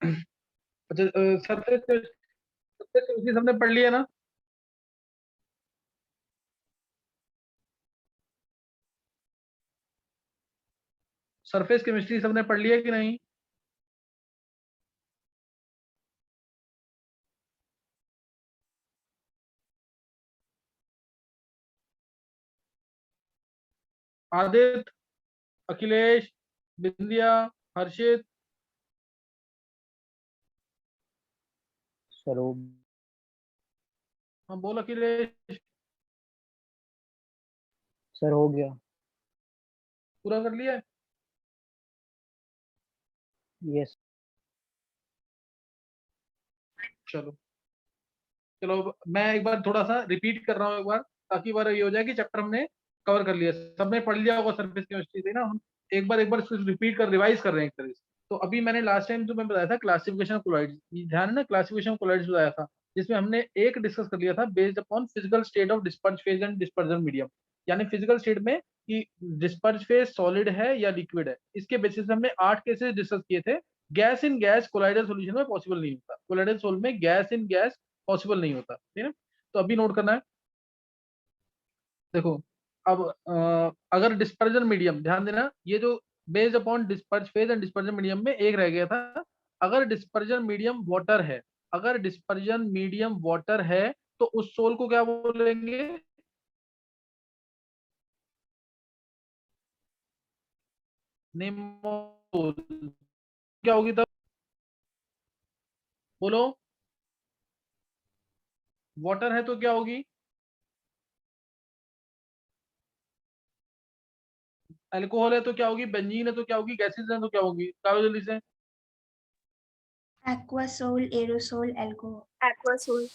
अच्छा, surface surface chemistry सबने पढ़ लिया ना? सरफेस केमिस्ट्री सबने पढ़ लिया कि नहीं? आदित्य, अखिलेश, बिंदिया, हर्षित। सर हो हाँ बोल अखिलेश। सर हो गया। पूरा कर लिया है? यस। चलो। चलो अब मैं एक बार थोड़ा सा रिपीट कर रहा हूँ एक बार, ताकि बार ये हो जाए कि चैप्टर हमने कवर कर लिया। सबने पढ़ लिया होगा सरफेस केमिस्ट्री से ना, हम एक बार इसको रिपीट कर रिवाइज कर रहे हैं एक तरह से। तो अभी मैंने लास्ट टाइम जो मैं बताया था क्लासिफिकेशन ऑफ कोलॉइड्स, ध्यान है ना, क्लासिफिकेशन ऑफ कोलॉइड्स बताया था, जिसमें हमने एक डिस्कस कर लिया था based upon physical state of disperse phase and dispersion medium. यानी फिजिकल स्टेट में कि डिस्पर्ज फेज सॉलिड है या लिक्विड है, इसके बेसिस पे हमने 8 केसेस डिस्कस किए थे। Gas in gas colloidal solution में पॉसिबल नहीं होता, कोलाइडल सोल में गैस इन गैस पॉसिबल नहीं होता, ठीक है। तो अभी नोट करना है। देखो, अब अगर डिस्पर्जन मीडियम, ध्यान देना, ये जो based upon disperse phase and dispersion medium में एक रह गया था। अगर डिस्पर्जन मीडियम वाटर है, अगर डिस्पर्जन मीडियम वाटर है, तो उस सोल को क्या बोलेंगे? नेमोल। क्या होगी तब? बोलो। वाटर है तो क्या होगी? अल्कोहल है तो क्या होगी? बेंजीन है तो क्या होगी? गैसेज है तो क्या होगी? निकालो जल्दी से। Aquasol, aerosol, alcohol. Aquasol.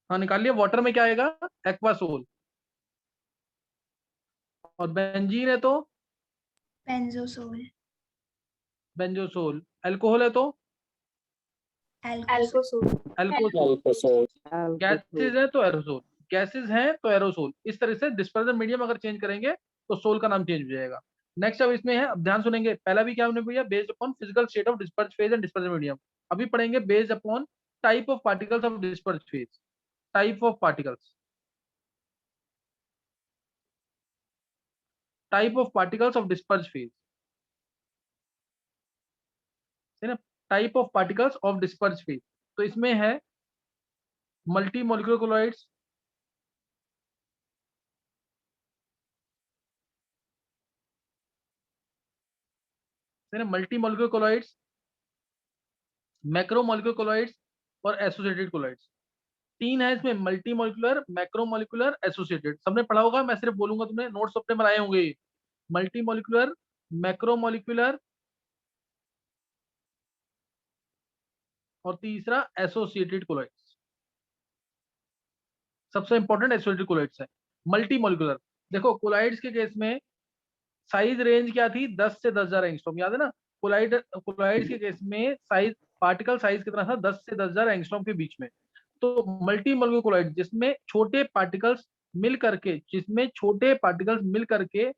हाँ निकाल लिया। वाटर में क्या आएगा? एक्वासोल। और बेंजीन है तो Benzosol, बेंजोसोल। अल्कोहल है तो alcohol. Alcohol. अल्कोसोल। अल्कोहल। गैसेज है तो एरोसोल। गैसेज हैं तो एरोसोल। इस तरह से डिस्पर्जन मीडियम अगर चेंज करेंगे तो सोल का नाम चेंज हो जाएगा। नेक्स्ट अब इसमें है, अब ध्यान सुनेंगे, पहला भी क्या हमने भैया, based upon physical state of disperse phase and dispersion medium. अभी पढ़ेंगे based upon type of particles of disperse phase. Type of particles, type of particles of disperse phase, है ना। Type of particles of disperse phase, तो इसमें है multi molecular colloids, है ना, multi molecular colloids, macromolecular colloids और associated colloids. तीन है इसमें, मल्टी मोलिकुलर, मैक्रोमोलिकुलर, एसोसिएटेड। सबने पढ़ा होगा, मैं सिर्फ बोलूंगा, तुमने नोट्स अपने बनाए होंगे। मल्टी मोलिकुलर, मैक्रोमोलिकुलर और तीसरा एसोसिएटेड कोलॉइड्स। सबसे इंपॉर्टेंट एसोसिएटेड कोलॉइड्स है। मल्टी मोलिकुलर, देखो कोलॉइड्स के केस में साइज रेंज क्या थी? 10 से 10,000 एंगस्ट्रॉम, याद है ना। कोलॉइड्स के केस में साइज, पार्टिकल साइज कितना था? 10 से 10,000 एंगस्ट्रॉम के बीच में। तो मल्टी मोलिकुलर कोलॉइड जिसमें छोटे पार्टिकल्स मिल करके, जिसमें छोटे पार्टिकल्स मिल करके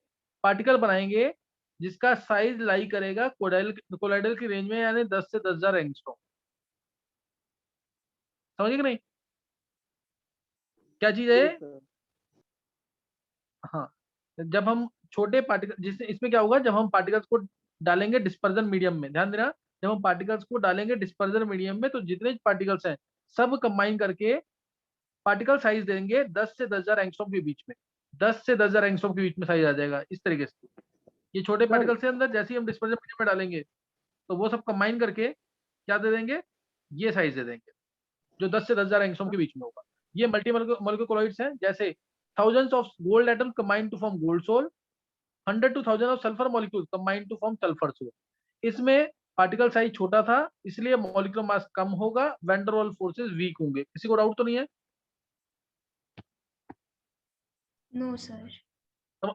पार्टिकल बनाएंगे, जिसका साइज लाई करेगा कोलाइडल की रेंज में, यानी 10 से 10,000 एंगस्ट्रॉम। समझिए कि नहीं? क्या चीज है? हाँ, जब हम छोटे पार्टिकल, जिससे इसमें क्या होगा, जब हम पार्टिकल्स को डालेंगे डिस्पर्जन मीडियम में, ध्यान देना, जब हम पार्टिकल्स को डालेंगे डिस्पर्जन मीडियम में, तो जितने पार्टिकल्स हैं सब कंबाइन करके पार्टिकल साइज देंगे 10 से 10,000 एंगस्ट्रॉम के बीच में। 10 से 10,000 एंगस्ट्रॉम के बीच में साइज आ जाएगा इस तरीके से। ये छोटे सर पार्टिकल से अंदर जैसे ही हम डिस्पर्जन मीडियम में डालेंगे, तो वो सब कंबाइन करके क्या दे देंगे? ये साइज दे देंगे, जो 10 से 10,000 एंगस्ट्रॉम के बीच में होगा। ये मल्टी मोलिकुलर कोलॉइड्स हैं, जैसे thousands of gold atom combine to form gold sol, 100 to 1000 of sulphur molecule combine to form sulphur sol. इसमें पार्टिकल साइज छोटा था इसलिए मॉलिक्यूलर मास कम होगा, van der Waals forces week होंगे। किसी को डाउट तो नहीं है? No, sir. तो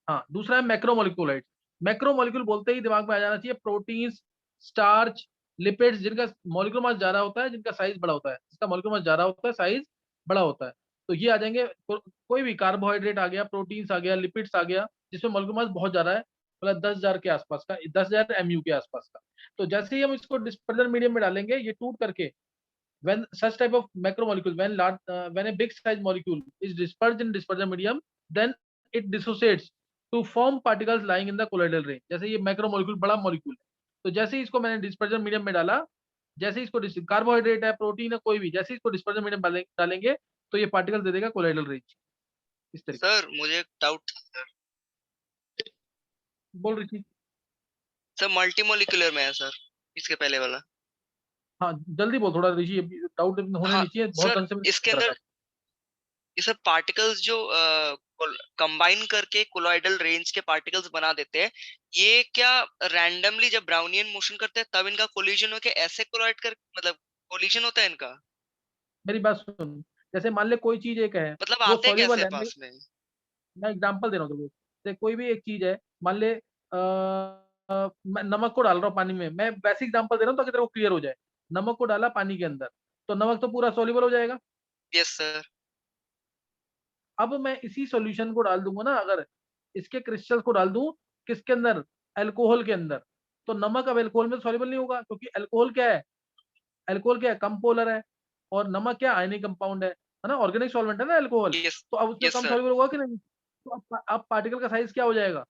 हाँ, दूसरा है मैक्रोमोलिक्यूलाइट्स। मैक्रोमोलिक्यूल बोलते ही दिमाग में आ जाना चाहिए प्रोटीन्स, स्टार्च, लिपिड्स, जिनका मॉलिक्यूलर मास ज्यादा होता है, जिनका साइज बड़ा होता है, जिसका मॉलिक्यूलर मास ज्यादा होता है, साइज बड़ा होता है। तो ये आ जाएंगे, कोई भी कार्बोहाइड्रेट आ गया, प्रोटीन्स आ गया, लिपिड्स आ गया, जिसमें मॉलिक्यूलर मास बहुत ज्यादा है, मतलब 10,000 के आसपास का, 10,000 MU के आसपास का। तो जैसे ही हम इसको डिस्पर्जन मीडियम में डालेंगे, ये टूट करके when such type of macromolecule when large when a big size molecule is dispersed in dispersion medium, then it dissociates to form particles lying in the colloidal range। जैसे ये मैक्रोमोलिक्यूल बड़ा molecule है, तो जैसे ही इसको मैंने डिस्पर्जन मीडियम में डाला, जैसे ही इसको कार्बोहाइड्रेट है, प्रोटीन है, कोई भी, जैसे ही इसको डिस्पर्जन मीडियम डालेंगे तो ये पार्टिकल दे देगा कोलोइडल रेंज। इस तरीके सर मुझे एक डाउट था सर। बोल रही थी। सर मल्टीमोलिकुलर में है सर, इसके पहले वाला। हाँ जल्दी बोल, थोड़ा ऋषि, डाउट होने हाँ नहीं चाहिए, बहुत सर, ढंग से इसके अंदर ये सब पार्टिकल्स जो कंबाइन करके कोलॉइडल रेंज के पार्टिकल्स बना देते हैं, ये क्या रैंडमली जब ब्राउनियन मोशन करते हैं तब इनका कोलिजन होके ऐसे कोलॉइड कर, मतलब कोलिजन होता है इनका? मेरी बात सुन, जैसे मान ले कोई चीज एक है, मतलब वो आते सॉल्युबल कैसे है, पास में? मैं एग्जांपल दे रहा हूँ तुमको। जैसे कोई भी एक चीज है, मान ले मैं नमक को डाल रहा हूँ पानी में, मैं वैसे एग्जांपल दे रहा हूँ ताकि तेरे को क्लियर हो जाए। नमक को डाला पानी के अंदर, तो नमक तो पूरा सॉल्युबल हो जाएगा। Yes sir. अब मैं इसी सॉल्यूशन को डाल दूंगा ना, अगर इसके क्रिस्टल्स को डाल दूं किसके अंदर, अल्कोहल के अंदर, तो नमक अब अल्कोहल में सॉल्युबल नहीं होगा, क्योंकि अल्कोहल क्या है, अल्कोहल क्या है, कम पोलर है, और नमक क्या आयनिक कंपाउंड है ना, ऑर्गेनिक सॉल्वेंट है ना अल्कोहल। यस तो अब उसमें यस कम सर। सॉल्युबल होगा कि नहीं? तो अब पार्टिकल का साइज क्या हो जाएगा,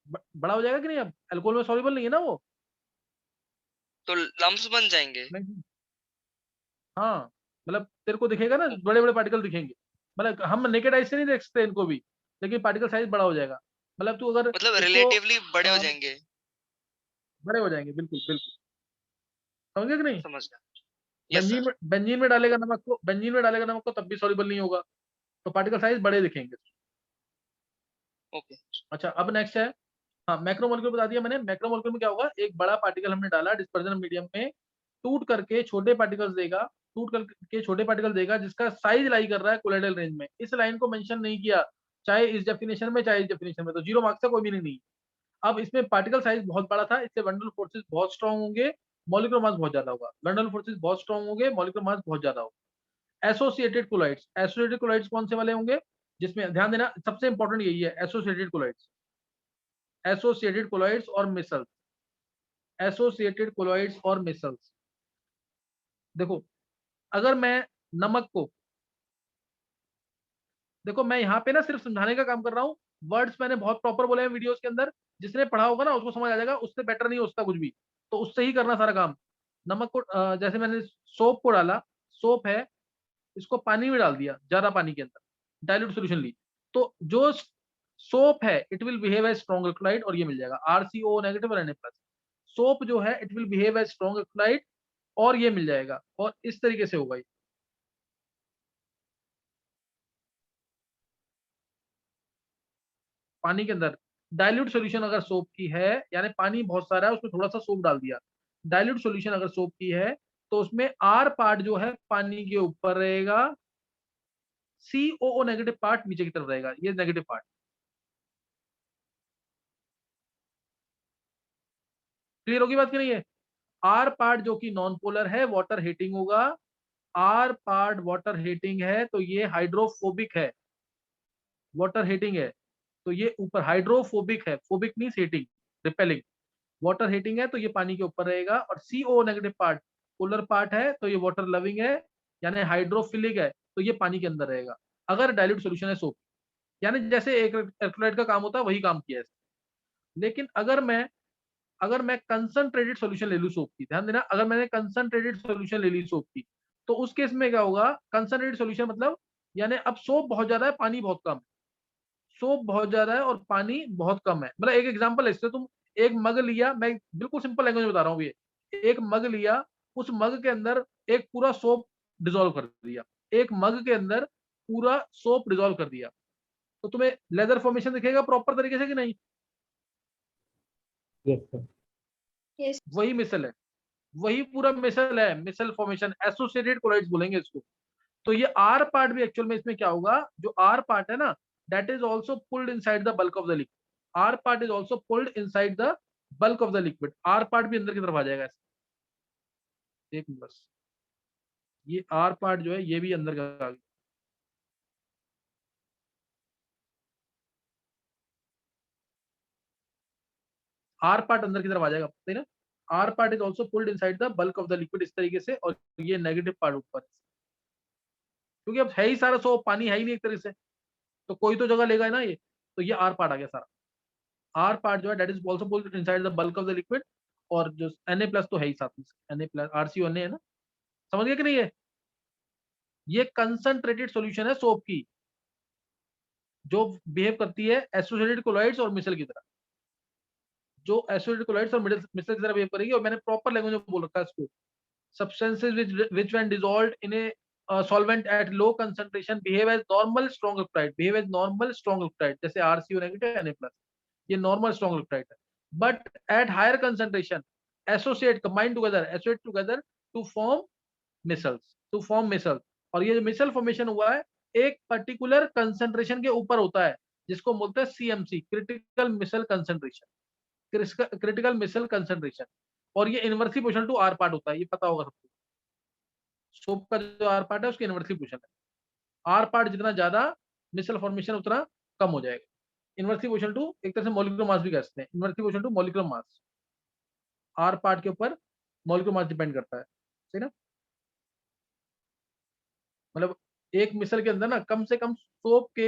बड़ा हो जाएगा कि नहीं? अब अल्कोहल में सॉल्युबल नहीं है ना वो। तो लम्प्स बन जाएंगे? नहीं। हाँ, मतलब तेरे को दिखेगा ना, बड़े बड़े पार्टिकल दिखेंगे, मतलब हम नेकेड आई से नहीं देख सकते इनको भी, लेकिन पार्टिकल साइज बड़ा हो जाएगा। मतलब तू अगर मतलब इसको रिलेटिवली बड़े हो अ, जाएंगे? बड़े हो जाएंगे, बिल्कुल बिल्कुल। समझे कि नहीं? समझ गया। Yes benzene sir. में, बेंजीन में डालेगा नमक को, बेंजीन में डालेगा नमक को, तब भी सॉल्युबल नहीं होगा, तो पार्टिकल साइज बड़े दिखेंगे। ओके। अच्छा, अब नेक्स्ट है, हाँ मैक्रोमोलिक्यूल बता दिया मैंने। मैक्रोमोलिक्यूल में क्या होगा, एक बड़ा पार्टिकल हमने डाला डिस्पर्जन मीडियम में, टूट करके छोटे पार्टिकल्स देगा, टूट करके छोटे पार्टिकल देगा जिसका साइज लाई कर रहा है कोलोइडल रेंज में। इस लाइन को मेंशन नहीं किया, चाहे इस डेफिनेशन में चाहे इस डेफिनेशन में, तो 0 मार्क्स का कोई मीनिंग नहीं। अब इसमें पार्टिकल साइज बहुत बड़ा था, इससे वंडरल फोर्सेस बहुत स्ट्रांग होंगे, मॉलिक्यूलर मास बहुत ज्यादा होगा। वंडरल फोर्सेस बहुत स्ट्रांग होंगे, मॉलिक्यूलर मास बहुत ज्यादा होगा। एसोसिएटेड कोलाइड्स, एसोसिएटेड कोलाइड्स कौन से वाले होंगे, जिसमें ध्यान देना सबसे इंपॉर्टेंट यही है, एसोसिएटेड कोलाइड्स, एसोसिएटेड कोलॉइड्स और मिसल्स, एसोसिएटेड कोलॉइड्स और मिसल्स। देखो, अगर मैं नमक को, देखो मैं यहाँ पे ना सिर्फ समझाने का काम कर रहा हूँ, वर्ड्स मैंने बहुत प्रॉपर बोले हैं वीडियोस के अंदर, जिसने पढ़ा होगा ना उसको समझ आ जाएगा, उससे बेटर नहीं हो सकता कुछ भी, तो उससे ही करना सारा काम। नमक को जैसे मैंने सोप को डाला, सोप है, इसको पानी में डाल दिया, ज्यादा पानी के अंदर डाइल्यूट सोल्यूशन ली, तो जो सोप है it will behave as strong electrolyte, और ये मिल जाएगा RCO नेगेटिव और Na प्लस। सोप जो है it will behave as strong electrolyte, और ये मिल जाएगा, और इस तरीके से होगा ये। पानी के अंदर डाइल्यूट सॉल्यूशन अगर सोप की है, यानी पानी बहुत सारा है उसमें थोड़ा सा सोप डाल दिया, डाइल्यूट सॉल्यूशन अगर सोप की है, तो उसमें R पार्ट जो है पानी के ऊपर रहेगा, COO नेगेटिव पार्ट नीचे की तरफ रहेगा, ये नेगेटिव पार्ट। क्लियर होगी बात कि नहीं है? R पार्ट जो कि नॉन पोलर है, वाटर हीटिंग होगा, R पार्ट वाटर हीटिंग है, तो ये हाइड्रोफोबिक है, वाटर हीटिंग है, तो ये ऊपर हाइड्रोफोबिक है, phobic means heating, repelling, water heating है तो ये पानी के ऊपर रहेगा। और CO negative part polar part है, तो ये वाटर लविंग है, यानी हाइड्रोफिलिक है, तो ये पानी के अंदर रहेगा अगर डाइल्यूट सॉल्यूशन है सोप। यानी जैसे एक इलेक्ट्रोलाइट का काम होता है वही काम किया है इसने। लेकिन अगर मैं कंसंट्रेटेड सॉल्यूशन ले लूं सोप की, ध्यान देना, अगर मैंने कंसंट्रेटेड सॉल्यूशन ले ली सोप की, तो उस केस में क्या होगा, कंसंट्रेटेड सॉल्यूशन मतलब, यानी अब सोप बहुत ज्यादा है, पानी बहुत कम है, सोप बहुत ज्यादा है और पानी बहुत कम है। मतलब एक एग्जांपल है इससे, तुम एक मग लिया, मैं बिल्कुल सिंपल लैंग्वेज में बता रहा हूँ, ये एक मग लिया, उस मग के अंदर एक पूरा सोप डिजोल्व कर दिया, एक मग के अंदर पूरा सोप डिजोल्व कर दिया, तो तुम्हें लेदर फॉर्मेशन दिखेगा प्रॉपर तरीके से कि नहीं? Yes sir. Yes. वही मिसल है, वही पूरा मिसल है, मिसल फॉर्मेशन, एसोसिएटेड कोलाइड्स बोलेंगे इसको। तो ये आर पार्ट भी एक्चुअल में इसमें क्या होगा, जो आर पार्ट है ना, that is also pulled inside the bulk of the liquid. R part is also pulled inside the bulk of the liquid. R part भी अंदर की तरफ आ जाएगा ऐसे। एक मिनट बस, ये आर पार्ट जो है ये भी अंदर का आ गया। आर पार्ट अंदर की तरफ आ जाएगा, सही ना। R part is also pulled inside the bulk of the liquid, इस तरीके से। और ये नेगेटिव पार्ट ऊपर, क्योंकि अब है ही सारा सोप, पानी है ही नहीं एक तरह से, तो कोई तो जगह लेगा ना ये। तो ये आर पार्ट आ गया सारा। आर पार्ट जो है that is also pulled inside the bulk of the liquid. और जो Na प्लस तो है ही साथ में, Na प्लस RCO Na है ना, समझ गए कि नहीं। ये कंसंट्रेटेड सॉल्यूशन है सोप की, जो बिहेव करती है एसोसिएटेड कोलॉइड्स और मिसल की तरह, जो एसोसिएटेड कोलॉइड्स और मिसल की तरह बिहेव करेगी। और मैंने प्रॉपर लैंग्वेज में बोल रखा है इसको। Substances which when dissolved in a solvent at low concentration behave as normal strong electrolyte, behave as normal strong electrolyte, जैसे RCO नेगेटिव Na+, ये normal strong electrolyte है। But at higher concentration associate together to form micelles। और ये जो micelle formation हुआ है एक particular concentration के ऊपर होता है, जिसको बोलते हैं CMC, critical micelle concentration, critical micelle concentration. और ये inversely proportional to R part होता है, ये पता होगा सबको। सोप का जो आर पार्ट है उसकी इनवर्सली प्रोपोर्शनल है। आर पार्ट जितना ज्यादा मिसल फॉर्मेशन उतना कम हो जाएगा। इनवर्सली प्रोपोर्शनल टू एक तरह से मॉलिक्यूलर मास भी कह सकते हैं, inversely proportional to molecular mass. R part के ऊपर मॉलिक्यूलर मास डिपेंड करता है, सही ना। मतलब एक मिसल के अंदर ना कम से कम सोप के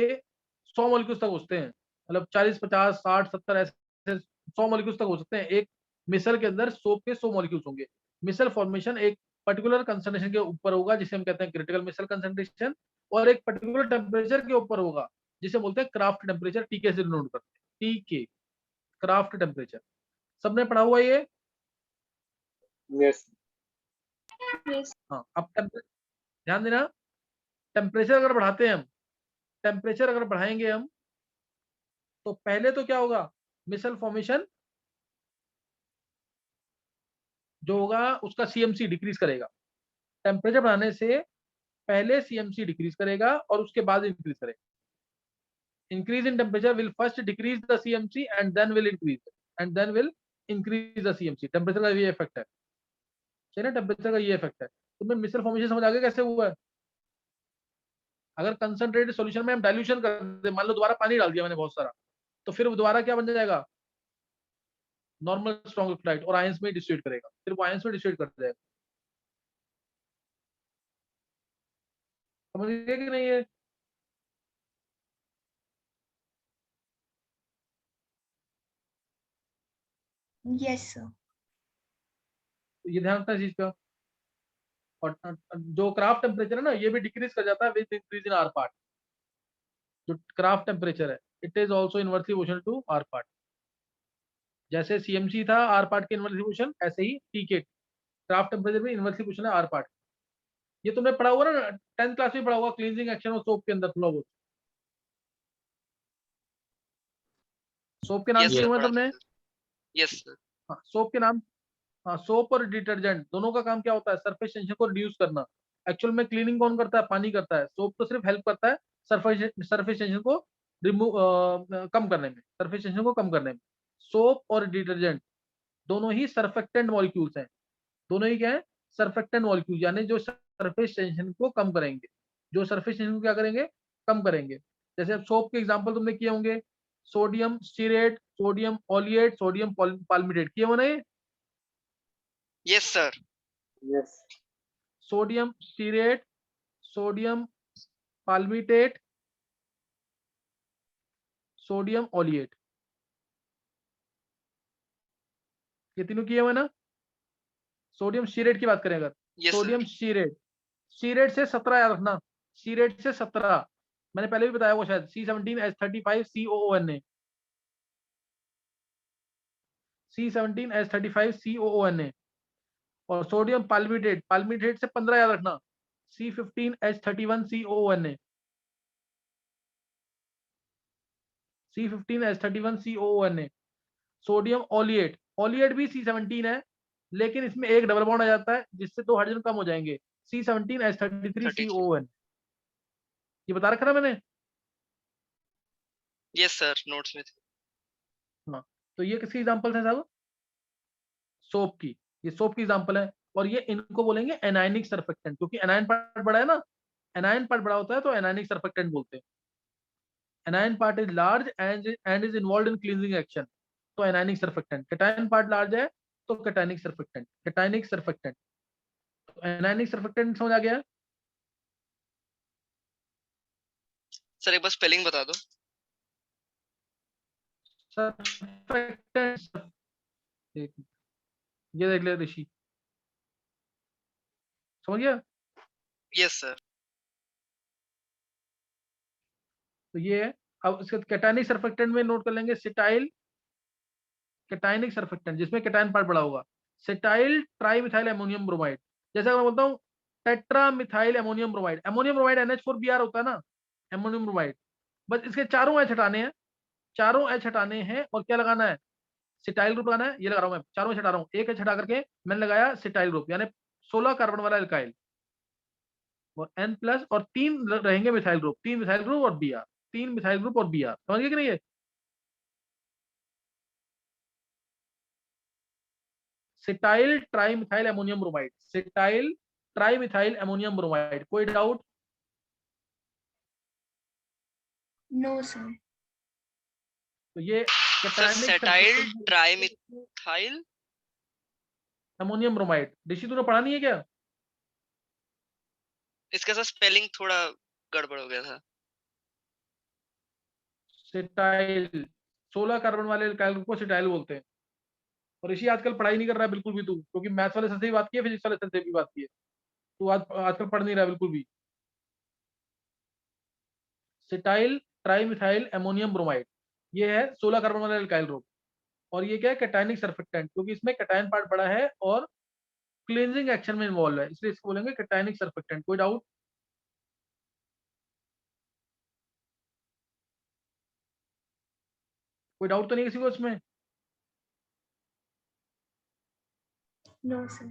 100 मॉलिक्यूल्स तक होते हैं, मतलब 40 50 60 70 ऐसे 100 मॉलिक्यूल्स तक हो सकते हैं। एक मिसल के अंदर सोप के 100 मॉलिक्यूल्स होंगे। मिसल फॉर्मेशन एक पर्टिकुलर कंसंट्रेशन के ऊपर होगा, जिसे हम कहते हैं क्रिटिकल मिसल कंसंट्रेशन। और एक पर्टिकुलर टेम्परेचर के ऊपर होगा, जिसे बोलते हैं क्राफ्ट टेम्परेचर, टीके से डिनोट करते हैं, टीके, क्राफ्ट टेम्परेचर। सबने पढ़ा हुआ ये। यस। Yes. हाँ, अब ध्यान देना, टेम्परेचर अगर बढ़ाते हैं हम, टेम्परेचर अगर बढ़ाएंगे हम, तो पहले तो क्या होगा, मिसल फॉर्मेशन जो होगा उसका CMC डिक्रीज करेगा। टेम्परेचर बढ़ाने से पहले CMC डिक्रीज करेगा और उसके बाद इंक्रीज करेगा। Increase in temperature will first decrease the CMC and then will increase the CMC। Temperature का ये इफेक्ट है, सही ना। टेम्परेचर का ये इफेक्ट है। तुम्हें मिसल फॉर्मेशन समझ आ गया कैसे हुआ है। अगर कंसंट्रेटेड सॉल्यूशन में हम डाइल्यूशन कर दे, मान लो दोबारा पानी डाल दिया मैंने बहुत सारा, तो फिर दोबारा क्या बन जाएगा, नॉर्मल स्ट्रॉन्ग इलेक्ट्रोलाइट, और आयंस में डिस्ट्रीब्यूट करेगा, फिर वो आयंस में डिस्ट्रीब्यूट कर जाएगा। समझ गए कि नहीं है। Yes, sir. तो ये ध्यान रखना इस चीज का। और जो क्राफ्ट टेम्परेचर है ना, ये भी डिक्रीज कर जाता है with increase in R part. जो क्राफ्ट टेम्परेचर है it is also inversely proportional to R part. जैसे CMC था आर पार्ट के इनवर्सली प्रोपोर्शनल, ऐसे ही टीके क्राफ्ट टेम्परेचर भी इनवर्सली प्रोपोर्शनल है आर पार्ट। ये तुमने पढ़ा हुआ ना 10th क्लास में, पढ़ा हुआ क्लींजिंग एक्शन और सोप के अंदर थोड़ा बहुत। सोप के नाम यस सुने सर, हुए पढ़ा था तुमने। सर। Yes sir. हाँ, सोप के नाम। हाँ, सोप और डिटर्जेंट दोनों का काम क्या होता है, सरफेस टेंशन को रिड्यूस करना। एक्चुअल में क्लीनिंग कौन करता है, पानी करता है। सोप तो सिर्फ हेल्प करता है सरफेस टेंशन को रिमूव कम करने में, सरफेस टेंशन को कम करने में। सोप और डिटर्जेंट दोनों ही सरफेक्टेंट मॉलिक्यूल्स हैं। दोनों ही क्या है, सरफेक्टेंट मॉलिक्यूल, यानी जो सरफेस टेंशन को कम करेंगे, जो सरफेस टेंशन को क्या करेंगे, कम करेंगे। जैसे अब सोप के एग्जांपल तुमने किए होंगे, sodium stearate, sodium oleate, sodium palmitate, किए होना ये। Yes sir. Yes. Sodium stearate, sodium palmitate, sodium oleate, ये तीनों किए हुए ना। सोडियम स्टीरेट की बात करें अगर, yes sodium sir. Stearate, stearate से 17 याद रखना, स्टीरेट से 17, मैंने पहले भी बताया वो शायद, C17H35 COONA, C17H35 COONA। और सोडियम पाल्मिटेट, पाल्मिटेट से 15 याद रखना, C15H31 COONA, C15H31 COONA। Sodium oleate, पॉलीएड भी C17 है, लेकिन इसमें एक डबल बॉन्ड आ जाता है जिससे 2 हाइड्रोजन कम हो जाएंगे, C17H33 CON। ये बता रखा ना मैंने। यस सर, नोट्स में थे। हाँ, तो ये किसकी एग्जांपल है साहब? सोप की। ये सोप की एग्जांपल है, और ये इनको बोलेंगे एनायनिक सरफेक्टेंट, क्योंकि एनायन पार्ट बड़ा है ना, एनायन पार्ट बड़ा होता है तो एनायनिक सरफेक्टेंट बोलते हैं। Anion part is large and is involved in cleansing action, तो anionic surfactant. Cation part large है तो कैटायनिक सरफेक्टेंट, कैटायनिक सरफेक्टेंट। तो एनायनिक सरफेक्टेंट समझ आ गया? सर एक बार स्पेलिंग बता दो। सरफेक्टेंट, ये देख ले ऋषि, समझ गया? Yes sir. तो ये है। अब इसके कैटायनिक सरफेक्टेंट में नोट कर लेंगे सिटाइल कैटायनिक सरफेक्टेंट, जिसमें कैटायन पार्ट बड़ा होगा, सिटाइल ट्राइमिथाइल अमोनियम ब्रोमाइड। जैसे मैं बोलता हूँ tetra methyl ammonium bromide, ammonium bromide NH4Br होता है ना, अमोनियम ब्रोमाइड। बस इसके चारों एच हटाने हैं, चारों एच हटाने हैं, और क्या लगाना है? सिटाइल ग्रुप लगाना है। ये लगा रहा हूं मैं, चारों एच हटा रहा हूँ, एक एच हटा करके मैंने लगाया सिटाइल ग्रुप, यानी 16 कार्बन वाला एल्काइल, और N+ और 3 रहेंगे मिथाइल ग्रुप, 3 मिथाइल ग्रुप और Br, 3 मिथाइल ग्रुप और Br। समझ गए कि नहीं? है cetyl trimethyl ammonium bromide, cetyl trimethyl ammonium bromide. कोई डाउट? No, sir. तो ये sir cationic cetyl trimethyl ammonium bromide. Rishi तूने पढ़ा नहीं है क्या? इसका सर स्पेलिंग थोड़ा गड़बड़ हो गया था। सिटाइल 16 कार्बन वाले एल्काइल ग्रुप को सिटाइल बोलते हैं। और ऋषि आजकल पढ़ाई नहीं कर रहा है बिल्कुल भी तू, क्योंकि मैथ्स वाले सर से भी बात की है, फिजिक्स वाले सर से भी बात की है, तू आजकल पढ़ नहीं रहा बिल्कुल भी। सिटाइल ट्राइमिथाइल अमोनियम ब्रोमाइड, ये है 16 कार्बन वाला एल्काइल ग्रुप, और ये क्या है? कैटायनिक सरफेक्टेंट, क्योंकि इसमें कैटायन पार्ट बड़ा है और क्लींजिंग एक्शन में इन्वॉल्व है, इसलिए इसको बोलेंगे कैटायनिक सरफेक्टेंट। कोई डाउट? कोई डाउट तो नहीं किसी को इसमें? No, sir.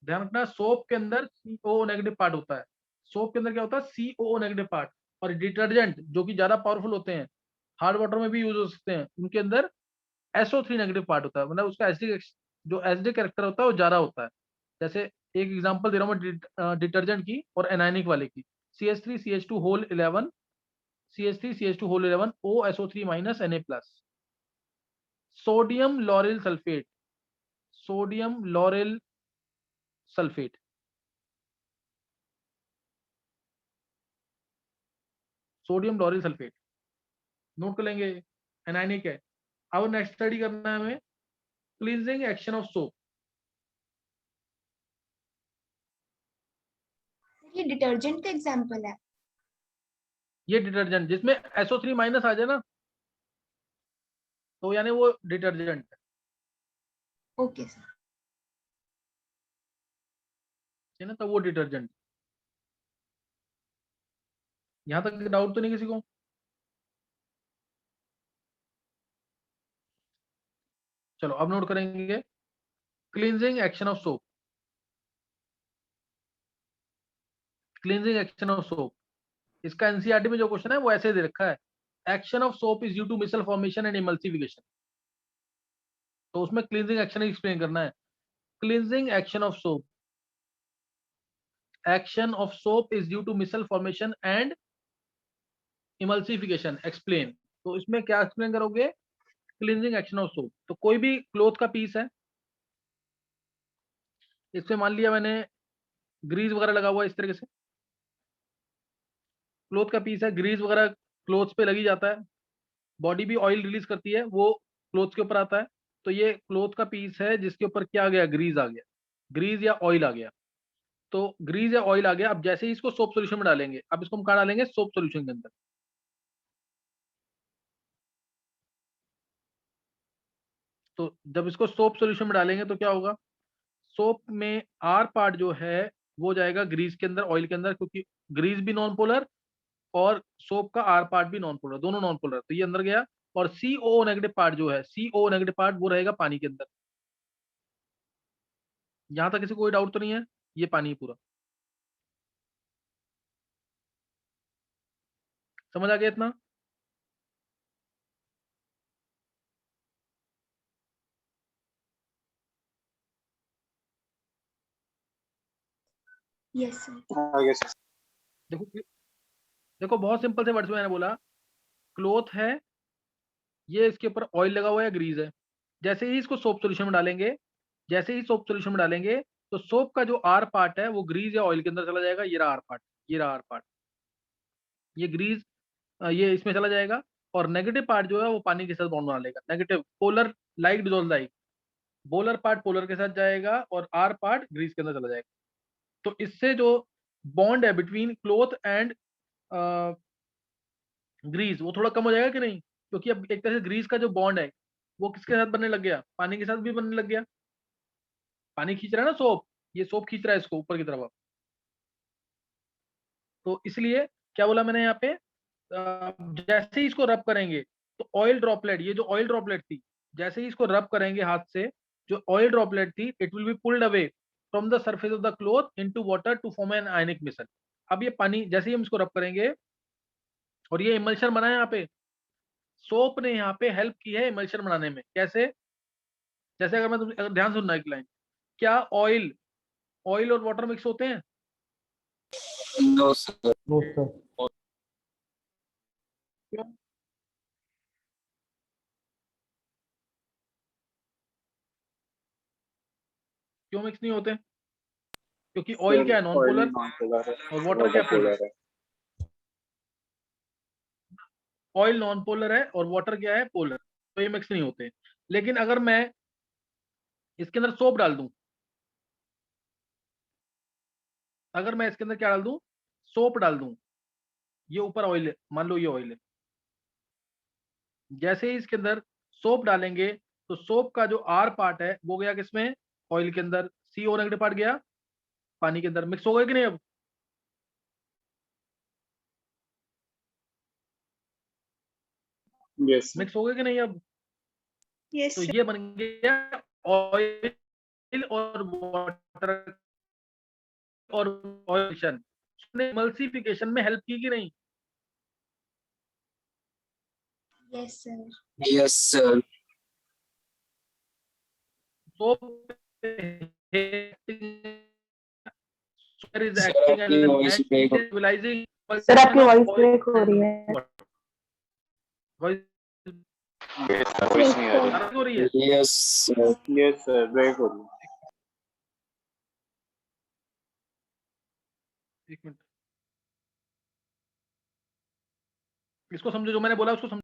ध्यान रखना, सोप के अंदर COO नेगेटिव पार्ट होता है, सोप के अंदर क्या होता है? COO negative part. और डिटर्जेंट जो कि ज्यादा पावरफुल होते हैं, हार्ड वाटर में भी यूज हो सकते हैं, उनके अंदर SO3 नेगेटिव पार्ट होता है, मतलब उसका एसिडिक, जो एसिडिक कैरेक्टर होता है वो ज्यादा होता है। जैसे एक एग्जांपल दे रहा हूँ मैं डिटर्जेंट की और एनायनिक वाले की, CH3CH2 whole 11, CH3CH2 whole 11 OSO3 minus Na+, sodium lauryl sulphate, sodium lauryl sulphate, sodium lauryl sulphate note कर लेंगे, एनायनिक है। अब नेक्स्ट स्टडी करना है हमें क्लींजिंग एक्शन ऑफ सोप। ये डिटर्जेंट का एग्जांपल है। ये डिटर्जेंट जिसमें SO3 माइनस आ जाए ना, तो यानी वो डिटर्जेंट ओके सर। है ना, तो वो डिटर्जेंट। यहां तक डाउट तो नहीं किसी को? चलो अब नोट करेंगे cleansing action of soap, cleansing action of soap. इसका एनसीईआरटी में जो क्वेश्चन है वो ऐसे दे रखा है, action of soap is due to micelle formation and emulsification, तो उसमें क्लींजिंग एक्शन एक्सप्लेन करना है। Cleansing action of soap, action of soap is due to micelle formation and emulsification, explain. तो इसमें क्या एक्सप्लेन करोगे? Cleansing action of soap. तो कोई भी क्लोथ का पीस है, इसमें मान लिया मैंने ग्रीस वगैरह लगा हुआ है, इस तरीके से क्लोथ का पीस है, ग्रीस वगैरह क्लोथ्स पे लगी जाता है, बॉडी भी ऑयल रिलीज करती है, वो क्लोथ के ऊपर आता है। तो ये क्लोथ का पीस है जिसके ऊपर क्या आ गया? ग्रीस आ गया, ग्रीस या ऑयल आ गया। तो ग्रीस या ऑयल आ गया, अब जैसे ही इसको सोप सोल्यूशन में डालेंगे, अब इसको हम कहाँ डालेंगे? सोप सोल्यूशन के अंदर। तो जब इसको सोप सोल्यूशन में डालेंगे तो क्या होगा? सोप में आर पार्ट जो है वो जाएगा ग्रीस के अंदर, ऑयल के अंदर, क्योंकि ग्रीस भी नॉन पोलर और सोप का आर पार्ट भी नॉन पोलर, दोनों नॉन पोलर, तो ये अंदर गया। और CO नेगेटिव पार्ट जो है, CO नेगेटिव पार्ट वो रहेगा पानी के अंदर। यहां तक किसी को कोई डाउट तो नहीं है? ये पानी है पूरा, समझ आ गया इतना? Yes, sir. आगे सर। देखो देखो, बहुत सिंपल से वर्ड्स में मैंने बोला, क्लोथ है, ये इसके ऊपर ऑयल लगा हुआ है, ग्रीस है। जैसे ही इसको सोप सॉल्यूशन में डालेंगे, जैसे ही सोप सॉल्यूशन में डालेंगे, तो सोप का जो आर पार्ट है वो ग्रीस या ऑयल के अंदर चला जाएगा। ये रहा आर पार्ट, ये रहा आर पार्ट, ये ग्रीस ये इसमें चला जाएगा। और नेगेटिव पार्ट जो है वो पानी के साथ बॉन्ड बना लेगा, negative polar, like dissolve like. Polar part polar के साथ जाएगा और आर पार्ट ग्रीस के अंदर चला जाएगा। तो इससे जो बॉन्ड है बिटवीन क्लोथ एंड ग्रीस, वो थोड़ा कम हो जाएगा कि नहीं? क्योंकि अब एक तरह से ग्रीस का जो बॉन्ड है वो किसके साथ बनने लग गया? पानी के साथ भी बनने लग गया। पानी खींच रहा है ना सोप, ये सोप खींच रहा है इसको ऊपर की तरफ। तो इसलिए क्या बोला मैंने यहाँ पे, जैसे ही इसको रब करेंगे तो ऑयल ड्रॉपलेट, ये जो ऑयल ड्रॉपलेट थी, जैसे ही इसको रब करेंगे हाथ से, जो ऑयल ड्रॉपलेट थी, it will be pulled away from the surface of the cloth into water to form an ionic micelle. अब ये पानी जैसे ही हम इसको रब करेंगे, और ये इमल्शन बना है यहाँ पे, सोप ने यहाँ पे हेल्प की है इमल्शन बनाने में। कैसे? जैसे अगर मैं तुम अगर ध्यान सुनना एक लाइन, क्या ऑयल ऑयल और वाटर मिक्स होते हैं? No sir. No sir. क्यों? क्यों मिक्स नहीं होते? क्योंकि ऑयल क्या है? Non oil polar, non polar है, और वाटर क्या है? पोलर। पोलर है। ऑयल नॉन पोलर है और वाटर क्या है? पोलर। तो ये मिक्स नहीं होते। लेकिन अगर मैं इसके अंदर सोप डाल दूं, अगर मैं इसके अंदर क्या डाल दूं? सोप डाल दूं, ये ऊपर ऑयल है, मान लो ये ऑयल है, जैसे ही इसके अंदर सोप डालेंगे तो सोप का जो आर पार्ट है वो गया किसमें? ऑयल के अंदर। CO नेगेटिव पार्ट गया पानी के अंदर। मिक्स हो गए कि नहीं? अब यस मिक्स हो गए कि नहीं? अब Yes, तो sir. ये बन गया ऑयल और वाटर और ऑयल। उसने इमल्सिफिकेशन में हेल्प की कि नहीं? Yes, sir. Yes sir. Soap is sir acting as आपकी an वॉइस ब्रेक हो anti-stabilizing सर आपकी of वॉइस oil ब्रेक हो and रही है। water. Voice वॉइस नहीं आ रही। हो रही है? Yes sir. Yes sir, break हो रही है। एक मिनट, इसको समझो, जो मैंने बोला उसको समझो।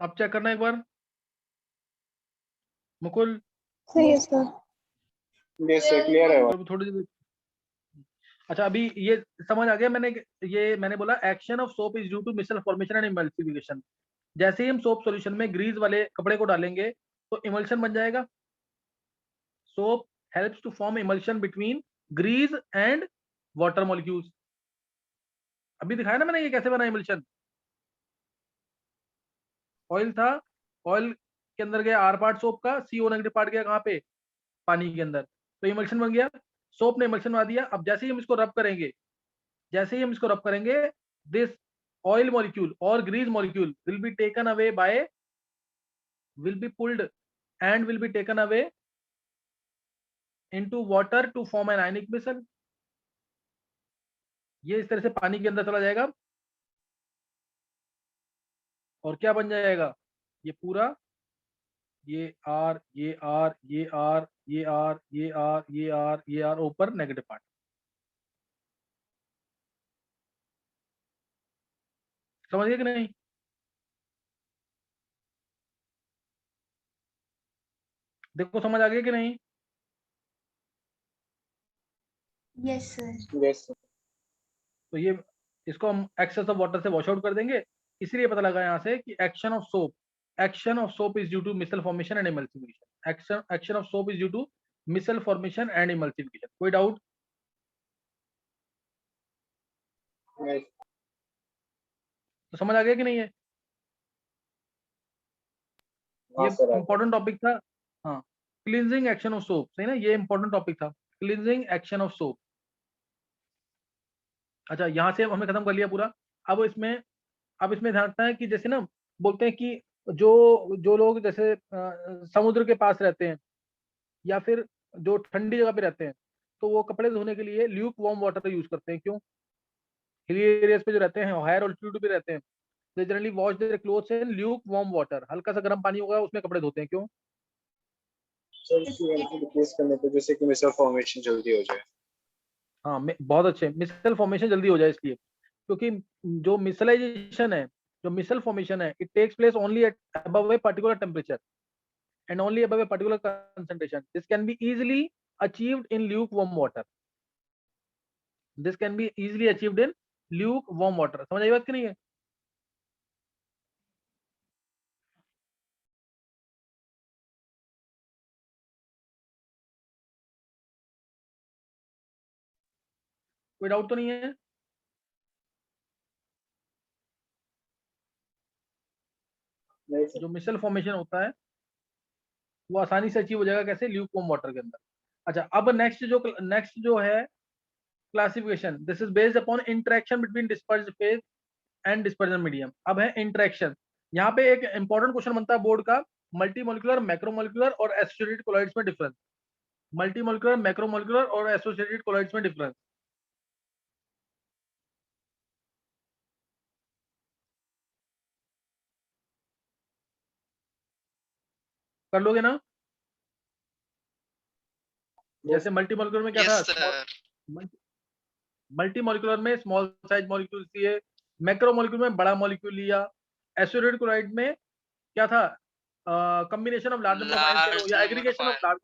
अब चेक करना एक बार, मुकुल। सही है सर। यस सर, क्लियर है। और थोड़ी सी, अच्छा अभी ये समझ आ गया। मैंने बोला action of soap is due to micelle formation and emulsification. जैसे ही हम सोप सॉल्यूशन में ग्रीस वाले कपड़े को डालेंगे तो इमल्शन बन जाएगा। Soap helps to form emulsion between grease and water molecules. अभी दिखाया ना मैंने ये कैसे बना इमल्शन। ऑयल था, ऑयल के अंदर गया आर पार्ट सोप का, CO नेगेटिव पार्ट गया कहाँ पे? पानी के अंदर। तो इमल्शन बन गया, सोप ने इमल्शन बना दिया। अब जैसे ही हम इसको रब करेंगे, जैसे ही हम इसको रब करेंगे, दिस ऑयल मॉलिक्यूल और grease molecule will be taken away by, will be pulled and will be taken away into water to form an ionic micelle. ये इस तरह से पानी के अंदर चला जाएगा और क्या बन जाएगा? ये पूरा ये आर, ये आर, ये आर, ये आर, ये आर, ये आर, ये आर, ऊपर नेगेटिव पार्ट। समझ गए कि नहीं? देखो समझ आ गया कि नहीं? Yes, sir. Yes, sir. तो ये इसको हम एक्सेस ऑफ वाटर से वॉश आउट कर देंगे। इसलिए पता लगा यहाँ से कि action of soap is due to micelle formation and emulsification. Action of soap is due to micelle formation and emulsification. कोई डाउट? Yes. तो समझ आ गया कि नहीं है? हाँ ये सर, इंपॉर्टेंट टॉपिक था। हाँ, क्लींजिंग एक्शन ऑफ सोप, सही ना, ये इंपॉर्टेंट टॉपिक था, क्लींजिंग एक्शन ऑफ सोप। अच्छा, यहाँ से हमने खत्म कर लिया पूरा। अब इसमें ध्यान रखना है कि जैसे ना बोलते हैं कि जो जो लोग जैसे समुद्र के पास रहते हैं या फिर जो ठंडी जगह पे रहते हैं, तो वो कपड़े धोने के लिए ल्यूक वार्म वाटर यूज करते हैं। क्यों? हिली एरियाज पे जो रहते हैं, हायर ऑल्टीट्यूड पे रहते हैं, they generally wash their clothes in Luke warm water. हल्का सा गर्म पानी होगा उसमें कपड़े धोते हैं। क्यों? सर इसको रिप्लेस करने पे जैसे कि मिसल फॉर्मेशन जल्दी हो जाए। हाँ, बहुत अच्छे, मिसल फॉर्मेशन जल्दी हो जाए इसलिए, क्योंकि जो मिसल फॉर्मेशन है, it takes place only at above a particular temperature and only above a particular concentration. This can be easily achieved in lukewarm water. This can be easily achieved in lukewarm water. समझ आई बात कि नहीं है? कोई doubt तो नहीं है? नहीं सर। जो मिसल फॉर्मेशन होता है वो आसानी से अचीव हो जाएगा, कैसे? ल्यूकवार्म वाटर के अंदर। अच्छा, अब नेक्स्ट जो है classification, this is based upon interaction between dispersed phase and dispersion medium. अब है इंटरेक्शन। यहाँ पे एक इंपॉर्टेंट क्वेश्चन बनता है बोर्ड का, मल्टीमोलिकुलर, मैक्रोमोलिकुलर और एसोसिएटेड कोलॉइड्स में डिफरेंस। मल्टीमोलिकुलर, मैक्रोमोलिकुलर और एसोसिएटेड कोलॉइड्स में डिफरेंस। कर लोगे ना? जैसे मल्टीमोलिकुलर में क्या यस था? सर। मल्टीमोलिकुलर में स्मॉल साइज मॉलिक्यूल लिए, मैक्रोमोलिक्यूल में बड़ा मॉलिक्यूल लिया, एसिडेट क्लोराइड में क्या था? Combination of large number of ions कह लो या aggregation of large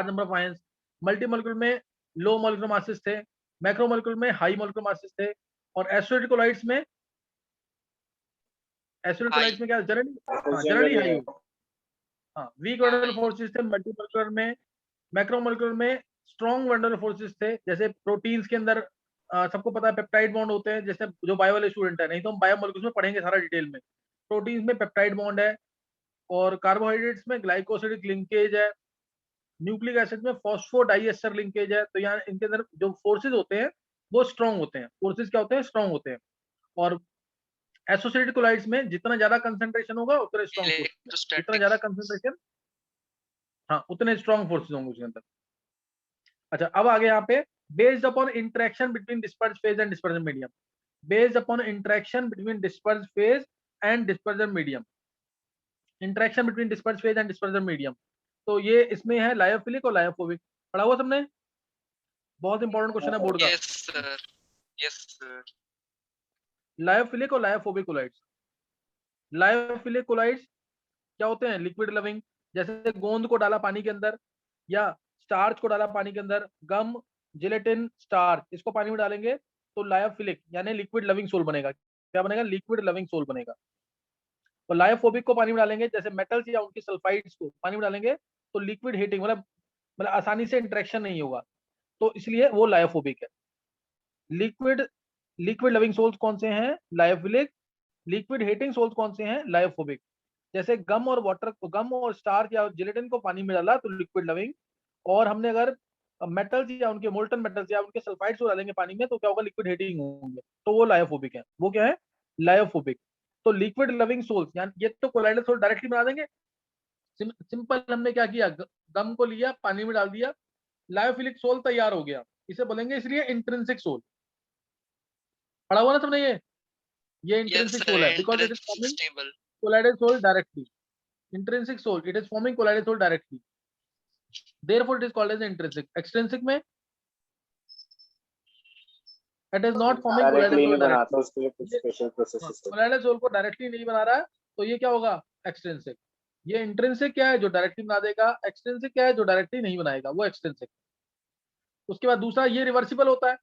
number of ions. Multimolecule में लो मॉलिक्यूलर मासेस थे, मैक्रोमोलिक्यूल में हाई मॉलिक्यूलर मासेस थे, और एसिडेट क्लोराइड्स में क्या जनरली हाई होगा। हाँ, वीक ऑर्डर फोर्सेस थे मल्टीमोलिकुलर में। मैक्रोमोलिकुलर में स्ट्रॉन्ग ऑर्डर फोर्सेस थे, जैसे प्रोटीन्स के अंदर सबको पता है पेप्टाइड बॉन्ड होते हैं, जैसे जो बायो वाले स्टूडेंट है, नहीं तो हम बायोमोलिक्यूल्स में पढ़ेंगे सारा डिटेल में। प्रोटीन्स में पेप्टाइड बॉन्ड है, और कार्बोहाइड्रेट्स में ग्लाइकोसिडिक लिंकेज है, न्यूक्लिक एसिड में फॉस्फोडाइएस्टर लिंकेज है। तो यहाँ इनके अंदर जो फोर्सेज होते हैं वो स्ट्रॉन्ग होते हैं, फोर्सेज क्या होते हैं? स्ट्रॉन्ग होते हैं। और एसोसिएटेड कोलाइड्स में जितना ज्यादा कंसंट्रेशन होगा उतने स्ट्रॉन्ग फोर्सेज, जितना ज्यादा कंसंट्रेशन, हाँ, उतने स्ट्रॉन्ग फोर्सेज होंगे उसके अंदर। अच्छा, अब आगे यहाँ पे based upon interaction between disperse phase and dispersion medium. Based upon interaction between disperse phase and dispersion medium. Interaction between disperse phase and dispersion medium, तो ये इसमें है लायोफिलिक और लायोफोबिक। पढ़ा हुआ सबने? बहुत इंपॉर्टेंट क्वेश्चन है बोर्ड का। Yes sir. Yes sir. Lyophilic और लायोफोबिक कोलाइड्स। लायोफिलिक कोलाइड्स क्या होते हैं? लिक्विड लविंग, जैसे गोंद को डाला पानी के अंदर या स्टार्च को डाला पानी के अंदर, गम, जिलेटिन, स्टार्च, इसको पानी में डालेंगे तो लायोफिलिक यानी लिक्विड लविंग सोल बनेगा। क्या बनेगा? लिक्विड लविंग सोल बनेगा। और लायोफोबिक को पानी में डालेंगे, जैसे मेटल्स या उनकी सल्फाइड्स को पानी में डालेंगे तो लिक्विड हीटिंग, मतलब आसानी से इंटरेक्शन नहीं होगा, तो इसलिए वो लायोफोबिक है। लिक्विड लविंग सोल्स कौन से हैं? लायोफिलिक। लिक्विड हीटिंग सोल्स कौन से हैं? लायोफोबिक। जैसे गम और स्टार्च या जिलेटिन को पानी में डाला तो लिक्विड लविंग, और हमने अगर मेटल्स या उनके मोल्टन मेटल्स या उनके सल्फाइड्स को डालेंगे पानी में तो क्या होगा? लिक्विड हीटिंग होंगे, तो वो लायोफोबिक है। वो क्या है? लायोफोबिक। तो लिक्विड लविंग सोल्स, यानी ये तो कोलाइडल सोल डायरेक्टली बना देंगे। सिंपल हमने क्या किया? गम को लिया, पानी में डाल दिया, लायोफिलिक सोल तैयार हो गया, इसे बोलेंगे इसलिए इंट्रिंसिक सोल। पढ़ा हुआ ना तुमने? ये इंट्रिंसिक सोल है because it is forming colloidal sol directly. intrinsic soul, it is forming colloidal soul directly, therefore it is called as intrinsic. Extrinsic में it is not forming colloidal directly soul नहीं directly. बनाता, उसके लिए कुछ special processes होते colloidal soul को directly नहीं बना रहा है, तो ये क्या होगा? एक्सट्रिंसिक. ये इंट्रिंसिक क्या है? जो डायरेक्टली बना देगा. एक्सट्रिंसिक क्या है? जो डायरेक्टली नहीं बनाएगा, वो एक्सट्रिंसिक. उसके बाद दूसरा, ये रिवर्सिबल होता है.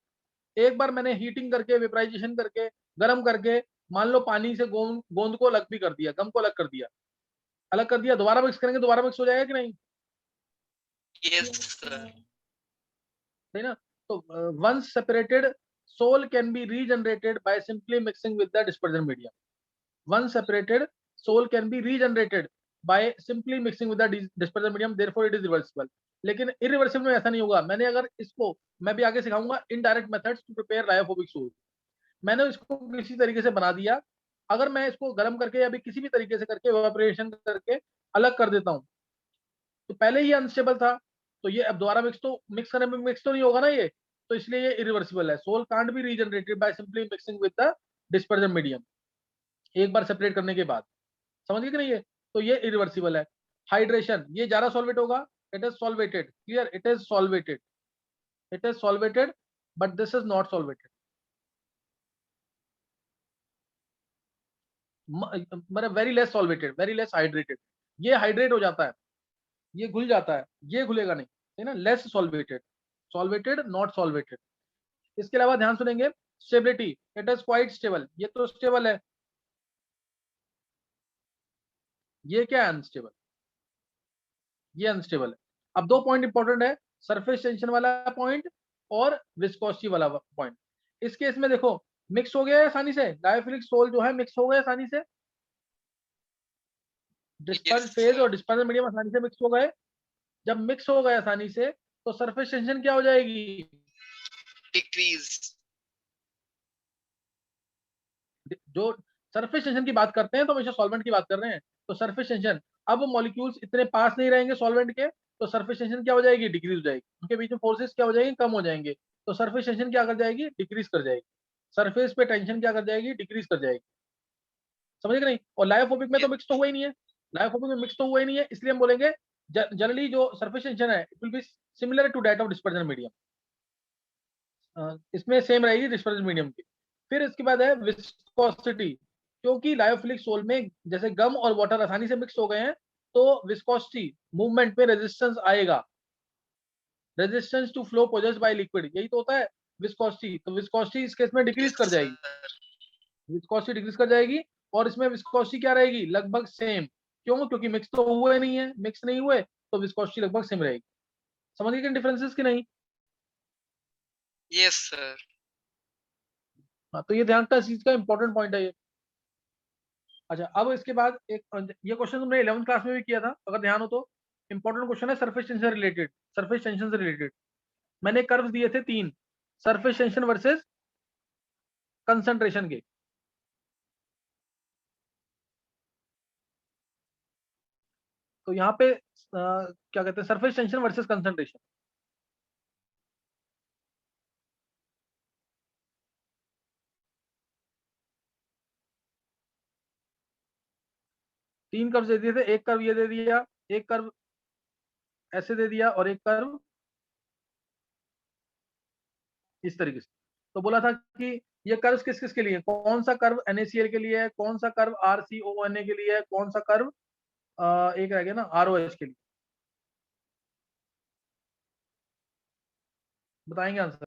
एक बार मैंने हीटिंग करके, वेपराइजेशन करके, गर्म करके, मान लो पानी से गोंद को अलग भी कर दिया, गम को अलग कर दिया, दोबारा मिक्स करेंगे, दोबारा मिक्स हो जाएगा कि नहीं? Yes sir. है ना? तो once separated soul can be regenerated by simply mixing with the dispersion medium. Once separated, soul can be regenerated by simply mixing with the dispersion medium, therefore it is reversible. लेकिन irreversible में ऐसा नहीं होगा. मैंने अगर इसको, मैं भी आगे सिखाऊंगा indirect methods to prepare lyophobic soul. मैंने इसको किसी तरीके से बना दिया, अगर मैं इसको गर्म करके या भी किसी भी तरीके से करके evaporation करके अलग कर देता हूँ, तो पहले ही अनस्टेबल था, तो ये अब दोबारा मिक्स करने में मिक्स तो नहीं होगा ना ये, तो इसलिए ये इरिवर्सिबल है. Sol can't be regenerated by simply mixing with the dispersion medium. एक बार सेपरेट करने के बाद, समझ गए कि नहीं? ये तो ये इरिवर्सिबल है. हाइड्रेशन, ये ज्यादा सॉल्वेट होगा, it is solvated. Clear? It is solvated, but this is not solvated. मतलब very less solvated, very less hydrated. ये हाइड्रेट हो जाता है, ये घुल जाता है, ये घुलेगा नहीं, है ना? Less solvated, not solvated. इसके अलावा ध्यान सुनेंगे, stability, it is quite stable. ये तो स्टेबल है, ये क्या है? अनस्टेबल. ये अनस्टेबल है. अब दो पॉइंट इंपॉर्टेंट है, सरफेस टेंशन वाला पॉइंट और विस्कोसिटी वाला पॉइंट. इस केस में देखो, मिक्स हो गया है आसानी से, लायोफिलिक सोल जो है मिक्स हो गया आसानी से, डिस्पर्स फेज और डिस्पर्जन मीडियम आसानी से मिक्स हो गए. जब मिक्स हो गए आसानी से, तो सरफेस टेंशन क्या हो जाएगी? डिक्रीज. जो सरफेस टेंशन की बात करते हैं तो हमेशा सॉल्वेंट की बात कर रहे हैं. तो सरफेस टेंशन, अब मॉलिक्यूल्स इतने पास नहीं रहेंगे सॉल्वेंट के, तो सरफेस टेंशन क्या हो जाएगी? डिक्रीज हो जाएगी. उनके बीच में फोर्सेस क्या हो जाएंगे? कम हो जाएंगे. तो सरफेस टेंशन क्या कर जाएगी? डिक्रीज कर जाएगी. सरफेस पे टेंशन क्या कर जाएगी? डिक्रीज कर जाएगी. समझे कि नहीं? और लायोफोबिक में तो मिक्स तो हुआ ही नहीं है, लायोफोबिक में मिक्स तो हुआ ही नहीं है, इसलिए हम बोलेंगे जनरली जो सरफेस टेंशन है, it will be similar to that of dispersion medium. इसमें सेम रहेगी डिस्पर्जन मीडियम की. फिर इसके बाद है विस्कोसिटी. क्योंकि लायोफिलिक सोल में जैसे गम और वाटर आसानी से मिक्स हो गए हैं, तो विस्कोसिटी, मूवमेंट में रेजिस्टेंस आएगा. Resistance to flow possessed by liquid, यही तो होता है विस्कोसिटी. तो विस्कोसिटी इस केस में डिक्रीज कर जाएगी, विस्कोसिटी डिक्रीज कर जाएगी. और इसमें विस्कोसिटी क्या रहेगी? लगभग सेम. क्यों? क्योंकि मिक्स तो हुए नहीं है, मिक्स नहीं हुए, तो विस्कोसिटी लगभग सेम रहेगी. समझ गए डिफरेंसेस कि नहीं? Yes sir. हाँ, तो ये ध्यान का चीज का इंपॉर्टेंट पॉइंट है ये. अच्छा, अब इसके बाद एक, ये क्वेश्चन तुमने 11th क्लास में भी किया था, अगर ध्यान हो तो. इंपॉर्टेंट क्वेश्चन है surface tension related, surface tension से रिलेटेड. मैंने कर्व्स दिए थे 3, सरफेस टेंशन वर्सेस कंसंट्रेशन के. तो यहाँ पे क्या कहते हैं, सरफेस टेंशन वर्सेस कंसंट्रेशन. तीन कर्व दे दिए थे, एक कर्व ये दे दिया, एक कर्व ऐसे दे दिया, और एक कर्व इस तरीके से. तो बोला था कि ये कर्व किस किस के लिए, कौन सा कर्व NaCl के लिए है, कौन सा कर्व RCONA के लिए है, कौन सा कर्व एक रह गया ना ROH के लिए. बताएंगे आंसर?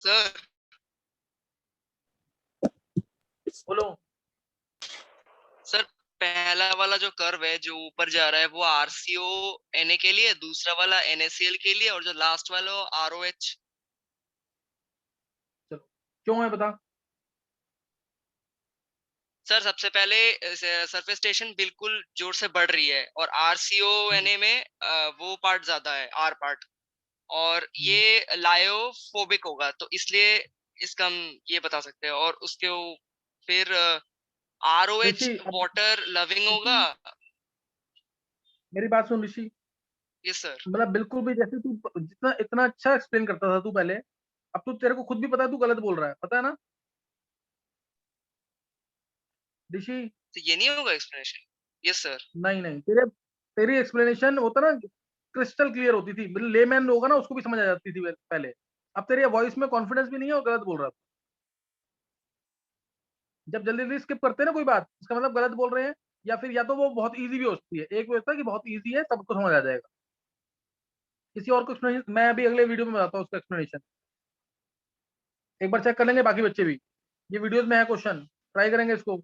सर बोलो. सर पहला वाला जो कर्व है जो ऊपर जा रहा है वो RCONA के लिए, दूसरा वाला NaCl के लिए, और जो लास्ट वाला वो ROH. चलो, क्यों है बता. सर सबसे पहले सरफेस टेंशन बिल्कुल जोर से बढ़ रही है, और RCONA में वो पार्ट ज्यादा है, R पार्ट, और ये लायोफोबिक होगा, तो इसलिए इसका हम ये बता सकते हैं. और उसके फिर ROH ऋषि, अब वाटर लविंग होगा। मेरी बात सुन ऋषि, यस सर। मतलब बिल्कुल भी जैसे तू जितना इतना अच्छा एक्सप्लेन करता था तू पहले, अब तू तेरे को खुद भी पता है तू गलत बोल रहा है, पता है ना ऋषि? तो ये नहीं होगा एक्सप्लेनेशन? Yes sir. नहीं नहीं, तेरी एक्सप्लेनेशन होता ना क्रिस्टल क्लियर होती थी, मतलब लेमैन होगा ना उसको भी समझ आ जाती थी पहले। अब तेरे वॉइस में कॉन्फिडेंस भी नहीं है और गलत बोल रहा है। जब जल्दी जल्दी स्किप करते हैं ना कोई बात, इसका मतलब गलत बोल रहे हैं, या फिर या तो वो बहुत इजी भी हो सकती है। एक वो होता है कि बहुत इजी है सबको समझ आ जाएगा, किसी और को एक्सप्लेनेशन मैं अभी अगले वीडियो में बताता हूँ उसका एक्सप्लेनेशन, एक बार चेक कर लेंगे बाकी बच्चे भी। ये वीडियोस में है क्वेश्चन, ट्राई करेंगे इसको।